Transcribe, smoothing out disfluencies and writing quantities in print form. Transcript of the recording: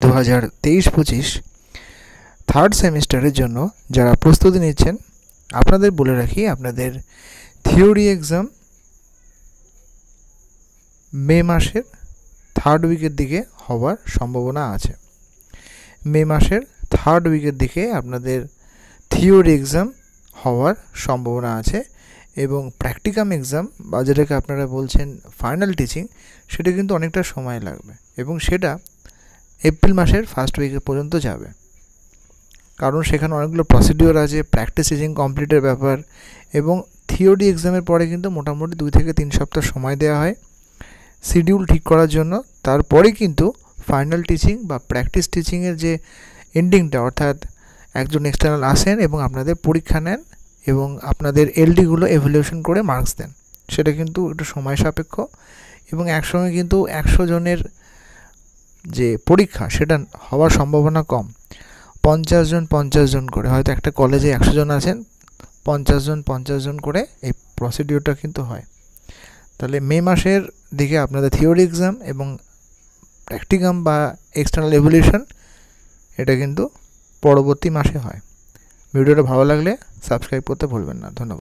2023-25 third সেমিস্টারের জন্য যারা প্রস্তুতি নিচ্ছেন আপনাদের বলে রাখি, আপনাদের থিওরি এক্সাম মে মাসের থার্ড উইকের দিকে হওয়ার সম্ভাবনা আছে। মে মাসের থার্ড উইকের দিকে আপনাদের থিওরি এক্সাম হওয়ার সম্ভাবনা আছে এবং প্র্যাকটিকাম এক্সাম বা যেটাকে আপনারা বলছেন ফাইনাল টিচিং, সেটা কিন্তু অনেকটা সময় লাগবে এবং সেটা এপ্রিল মাসের ফার্স্ট উইকে পর্যন্ত যাবে। কারণ সেখানে অনেকগুলো প্রসিডিওর আছে, প্র্যাকটিস টিচিং কমপ্লিটের ব্যাপার, এবং থিওরি এক্সামের পরে কিন্তু মোটামুটি 2 থেকে 3 সপ্তাহ সময় দেওয়া হয় শিডিউল ঠিক করার জন্য। তারপরে কিন্তু ফাইনাল টিচিং বা প্র্যাকটিস টিচিংয়ের যে এন্ডিংটা, অর্থাৎ একজন এক্সটার্নাল আসেন এবং আপনাদের পরীক্ষা নেন এবং আপনাদের এলডিগুলো এভ্যালুয়েশন করে মার্কস দেন, সেটা কিন্তু একটু সময় সাপেক্ষ এবং একসঙ্গে কিন্তু 100 জনের যে পরীক্ষা সেটা হওয়ার সম্ভাবনা কম। 50 জন করে, হয়তো একটা কলেজে 100 জন আছেন, 50 জন করে এই প্রসিডিওরটা কিন্তু হয়। তাহলে মে মাসের দিকে আপনাদের থিওরি এক্সাম এবং প্র্যাকটিকাম বা এক্সটার্নাল এভ্যালুয়েশন এটা কিন্তু পরবর্তী মাসে হয়। ভিডিওটা ভালো লাগলে সাবস্ক্রাইব করতে ভুলবেন না। ধন্যবাদ।